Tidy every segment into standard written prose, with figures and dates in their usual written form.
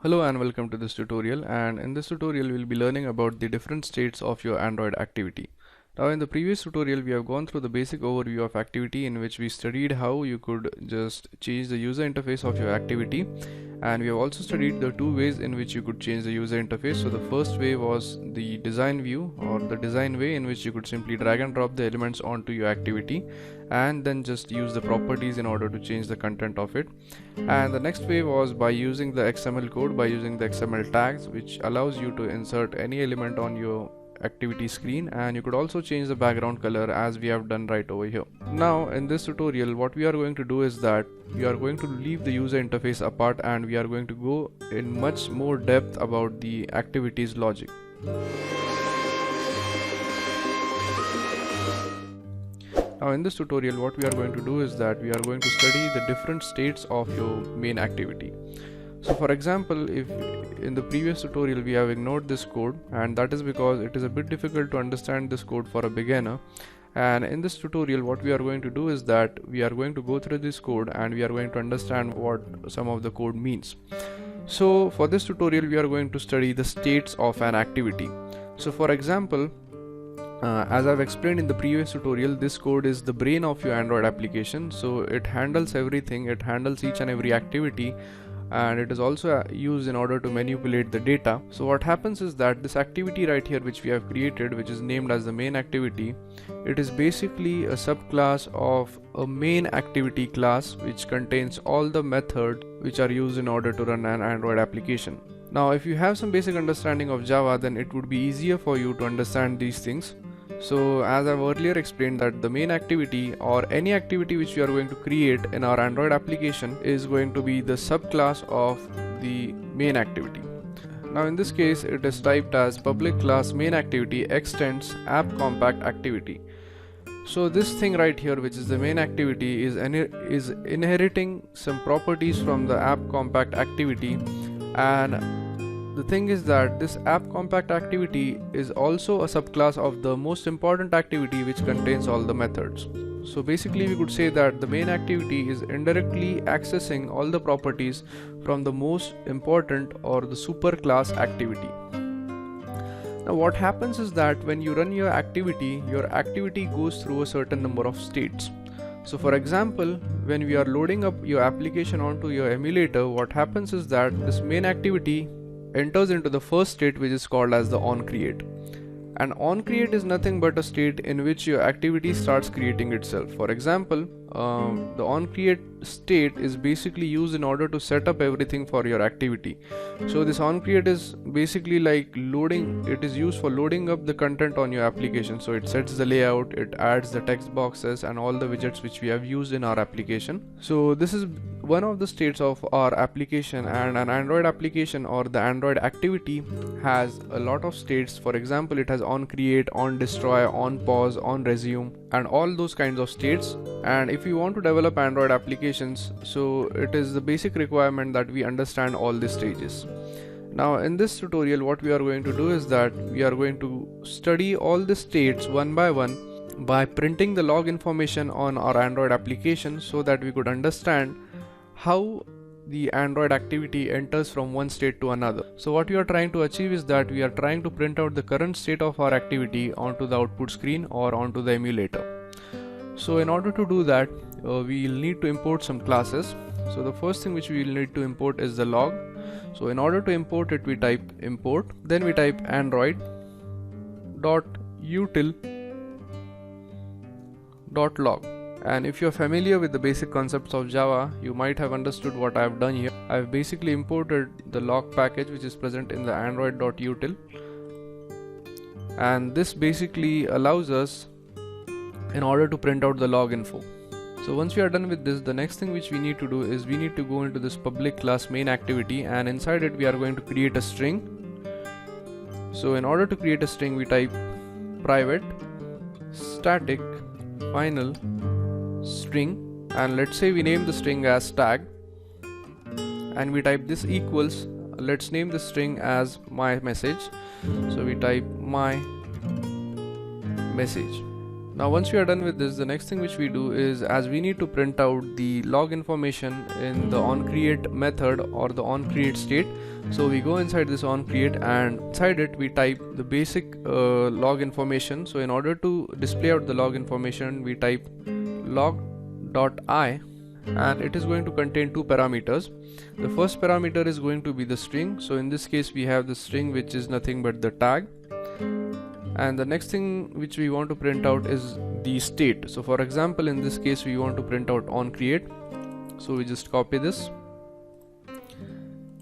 Hello and welcome to this tutorial, and in this tutorial we'll be learning about the different states of your Android activity. Now in the previous tutorial we have gone through the basic overview of activity, in which we studied how you could just change the user interface of your activity, and we have also studied the two ways in which you could change the user interface. So the first way was the design view, or the design way, in which you could simply drag and drop the elements onto your activity and then just use the properties in order to change the content of it. And the next way was by using the XML code, by using the XML tags, which allows you to insert any element on your activity screen, and you could also change the background color as we have done right over here. Now in this tutorial what we are going to do is that we are going to leave the user interface apart, and we are going to go in much more depth about the activities logic. Now in this tutorial what we are going to do is that we are going to study the different states of your main activity. So for example, if in the previous tutorial we have ignored this code, and that is because it is a bit difficult to understand this code for a beginner, and in this tutorial what we are going to do is that we are going to go through this code and we are going to understand what some of the code means. So for this tutorial we are going to study the states of an activity. So for example, as I've explained in the previous tutorial, this code is the brain of your Android application. So it handles everything, it handles each and every activity, and it is also used in order to manipulate the data. So what happens is that this activity right here which we have created, which is named as the main activity, it is basically a subclass of a main activity class which contains all the methods which are used in order to run an Android application. Now if you have some basic understanding of Java, then it would be easier for you to understand these things. So as I've earlier explained, that the main activity or any activity which we are going to create in our Android application is going to be the subclass of the main activity. Now in this case it is typed as public class main activity extends app compact activity. So this thing right here, which is the main activity, is inheriting some properties from the app compact activity, and the thing is that this app compact activity is also a subclass of the most important activity which contains all the methods. So basically we could say that the main activity is indirectly accessing all the properties from the most important or the superclass activity. Now what happens is that when you run your activity goes through a certain number of states. So for example, when we are loading up your application onto your emulator, what happens is that this main activity enters into the first state, which is called as the onCreate. And onCreate is nothing but a state in which your activity starts creating itself. For example, the onCreate state is basically used in order to set up everything for your activity. So this onCreate is basically like loading, it is used for loading up the content on your application. So it sets the layout, it adds the text boxes and all the widgets which we have used in our application. So this is one of the states of our application, and an Android application or the Android activity has a lot of states. For example, it has onCreate, onDestroy, onPause, onResume, and all those kinds of states. And if you want to develop Android applications, so it is the basic requirement that we understand all these stages. Now in this tutorial what we are going to do is that we are going to study all the states one by one by printing the log information on our Android application, so that we could understand how the Android activity enters from one state to another. So what we are trying to achieve is that we are trying to print out the current state of our activity onto the output screen or onto the emulator. So in order to do that, we'll need to import some classes. So the first thing which we will need to import is the log. So in order to import it, we type import, then we type android.util.log. And if you're familiar with the basic concepts of Java, you might have understood what I have done here. I've basically imported the log package which is present in the android.util, and this basically allows us in order to print out the log info. So once we are done with this, the next thing which we need to do is we need to go into this public class main activity, and inside it we are going to create a string. So in order to create a string, we type private static final string, and let's say we name the string as tag, and we type this equals, let's name the string as my message. So we type my message. Now once we are done with this, the next thing which we do is, as we need to print out the log information in the onCreate method or the onCreate state, so we go inside this onCreate and inside it we type the basic log information. So in order to display out the log information, we type log.I, and it is going to contain two parameters. The first parameter is going to be the string. So in this case we have the string, which is nothing but the tag, and the next thing which we want to print out is the state. So for example, in this case we want to print out onCreate, so we just copy this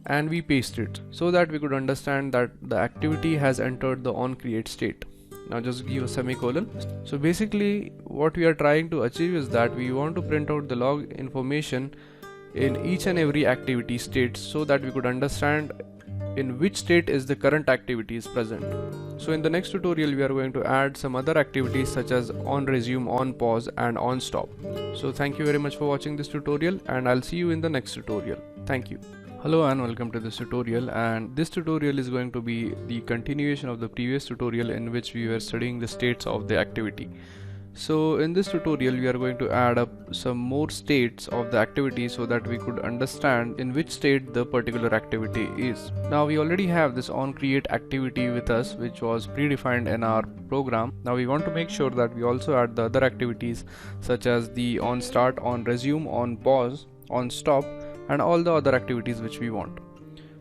and we paste it so that we could understand that the activity has entered the onCreate state. Now just give a semicolon. So basically what we are trying to achieve is that we want to print out the log information in each and every activity state so that we could understand in which state is the current activity is present. So in the next tutorial we are going to add some other activities such as onResume, onPause and onStop. So thank you very much for watching this tutorial, and I'll see you in the next tutorial. Thank you. Hello and welcome to this tutorial, and this tutorial is going to be the continuation of the previous tutorial in which we were studying the states of the activity. So in this tutorial we are going to add up some more states of the activity so that we could understand in which state the particular activity is. Now we already have this onCreate activity with us, which was predefined in our program. Now we want to make sure that we also add the other activities such as the onStart, onResume, onPause, onStop and all the other activities which we want.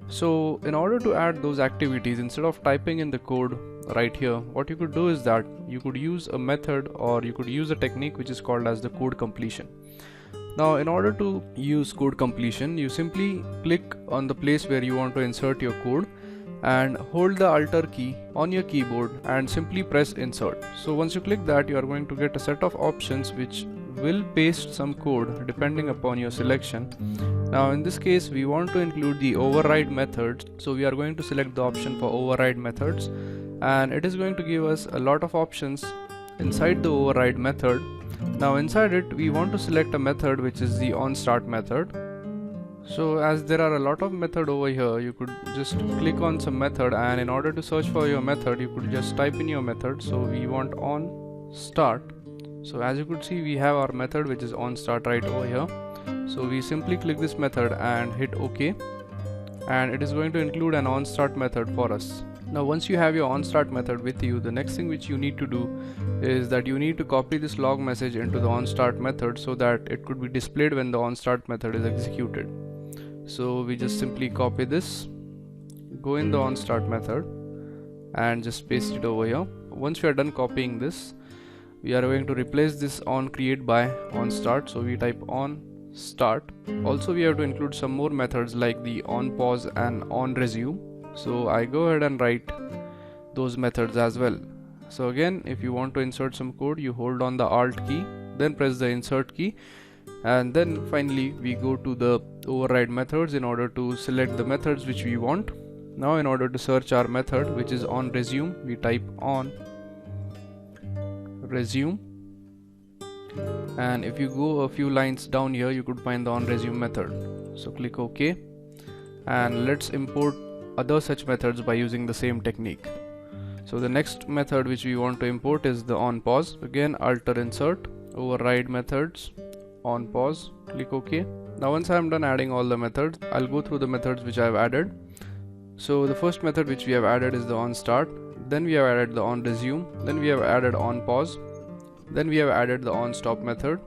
So in order to add those activities, instead of typing in the code right here, what you could do is that you could use a method or you could use a technique which is called as the code completion. Now in order to use code completion, you simply click on the place where you want to insert your code and hold the Alt key on your keyboard and simply press insert. So once you click that, you are going to get a set of options which will paste some code depending upon your selection. Now in this case we want to include the override methods, so we are going to select the option for override methods, and it is going to give us a lot of options inside the override method. Now inside it we want to select a method which is the onStart method. So as there are a lot of method over here, you could just click on some method, and in order to search for your method you could just type in your method. So we want onStart. So as you could see, we have our method which is onStart right over here. So we simply click this method and hit OK, and it is going to include an onStart method for us. Now once you have your onStart method with you, the next thing which you need to do is that you need to copy this log message into the onStart method so that it could be displayed when the onStart method is executed. So we just simply copy this, go in the onStart method and just paste it over here. Once we are done copying this, we are going to replace this onCreate by onStart. So we type onStart. Also we have to include some more methods like the onPause and onResume. So I go ahead and write those methods as well. So again, if you want to insert some code, you hold on the Alt key, then press the insert key, and then finally we go to the override methods in order to select the methods which we want. Now in order to search our method which is onResume, we type onResume, and if you go a few lines down here you could find the onResume method. So click OK, and let's import other such methods by using the same technique. So the next method which we want to import is the onPause. Again, Alt insert, override methods, onPause, click OK. Now once I am done adding all the methods, I'll go through the methods which I have added. So the first method which we have added is the onStart, then we have added the onResume, then we have added onPause, then we have added the onStop method,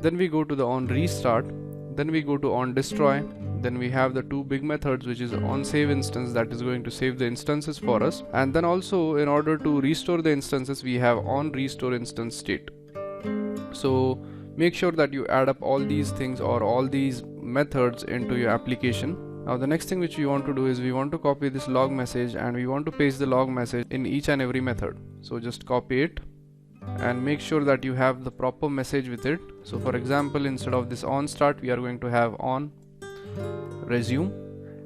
then we go to the onRestart, then we go to onDestroy, then we have the two big methods which is onSave instance, that is going to save the instances for us, and then also in order to restore the instances we have onRestore instance state. So make sure that you add up all these things or all these methods into your application. Now the next thing which we want to do is we want to copy this log message and we want to paste the log message in each and every method. So just copy it and make sure that you have the proper message with it. So for example, instead of this onStart we are going to have onResume,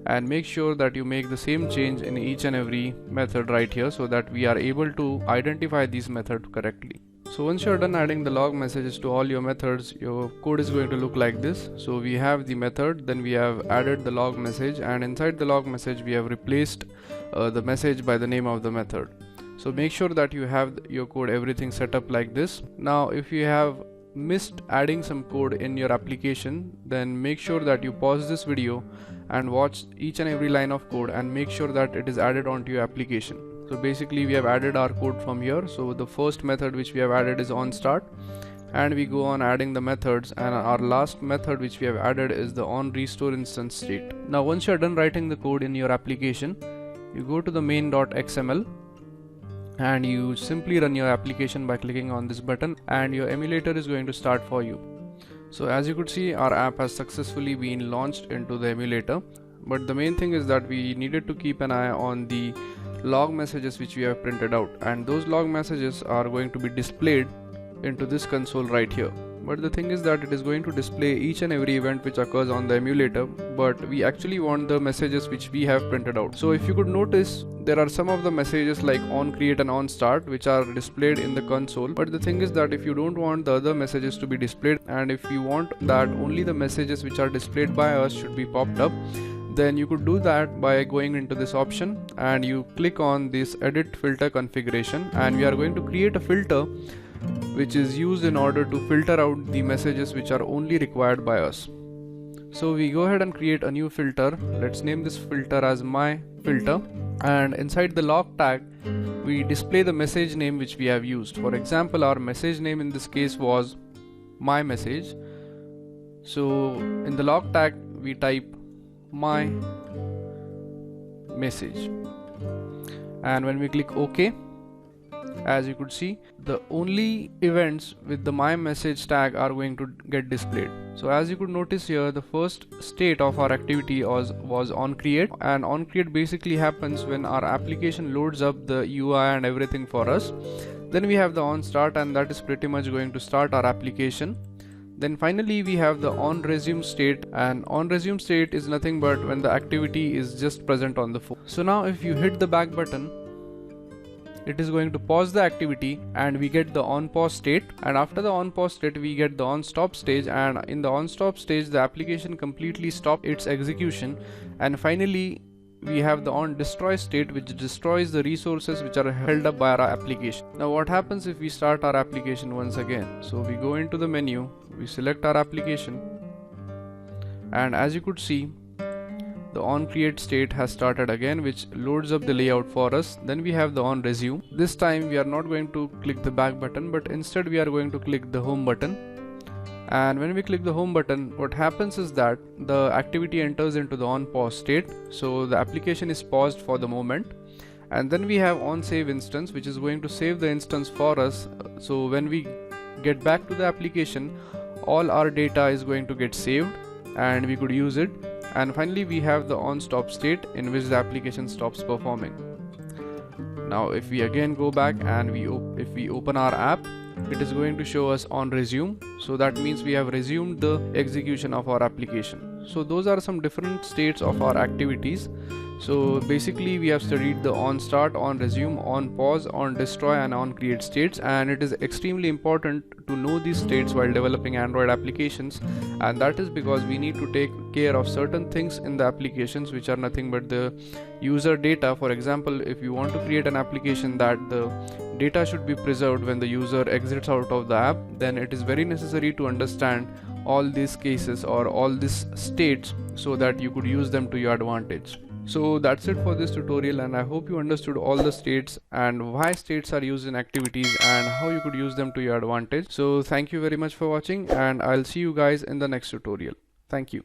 and make sure that you make the same change in each and every method right here so that we are able to identify these methods correctly. So once you're done adding the log messages to all your methods, your code is going to look like this. So we have the method, then we have added the log message, and inside the log message we have replaced the message by the name of the method. So make sure that you have your code everything set up like this. Now if you have missed adding some code in your application, then make sure that you pause this video and watch each and every line of code and make sure that it is added onto your application. So basically we have added our code from here. So the first method which we have added is onStart, and we go on adding the methods, and our last method which we have added is the onRestore instance state. Now once you are done writing the code in your application, you go to the main.xml and you simply run your application by clicking on this button, and your emulator is going to start for you. So as you could see, our app has successfully been launched into the emulator, but the main thing is that we needed to keep an eye on the log messages which we have printed out, and those log messages are going to be displayed into this console right here. But the thing is that it is going to display each and every event which occurs on the emulator, but we actually want the messages which we have printed out. So if you could notice, there are some of the messages like onCreate and onStart which are displayed in the console, but the thing is that if you don't want the other messages to be displayed, and if you want that only the messages which are displayed by us should be popped up, then you could do that by going into this option and you click on this edit filter configuration, and we are going to create a filter which is used in order to filter out the messages which are only required by us. So we go ahead and create a new filter. Let's name this filter as my filter, and inside the log tag we display the message name which we have used. For example, our message name in this case was my message. So in the log tag we type my message, and when we click OK, as you could see, the only events with the my message tag are going to get displayed. So as you could notice here, the first state of our activity was onCreate, and onCreate basically happens when our application loads up the UI and everything for us. Then we have the onStart, and that is pretty much going to start our application. Then finally we have the onResume state, and onResume state is nothing but when the activity is just present on the phone. So now if you hit the back button, it is going to pause the activity and we get the on pause state, and after the on pause state we get the on stop stage, and in the on stop stage the application completely stops its execution, and finally we have the on destroy state which destroys the resources which are held up by our application. Now what happens if we start our application once again? So we go into the menu, we select our application, and as you could see, the onCreate state has started again, which loads up the layout for us. Then we have the onResume. This time we are not going to click the back button, but instead we are going to click the home button. And when we click the home button, what happens is that the activity enters into the on pause state. So the application is paused for the moment. And then we have on save instance, which is going to save the instance for us. So when we get back to the application, all our data is going to get saved and we could use it. And finally we have the on stop state in which the application stops performing. Now if we again go back and if we open our app, it is going to show us on resume. So that means we have resumed the execution of our application. So those are some different states of our activities. So basically we have studied the on start, on resume, on pause, on destroy and on create states, and it is extremely important to know these states while developing Android applications, and that is because we need to take care of certain things in the applications which are nothing but the user data. For example, if you want to create an application that the data should be preserved when the user exits out of the app, then it is very necessary to understand all these cases or all these states so that you could use them to your advantage. So that's it for this tutorial, and I hope you understood all the states and why states are used in activities and how you could use them to your advantage. So thank you very much for watching, and I'll see you guys in the next tutorial. Thank you.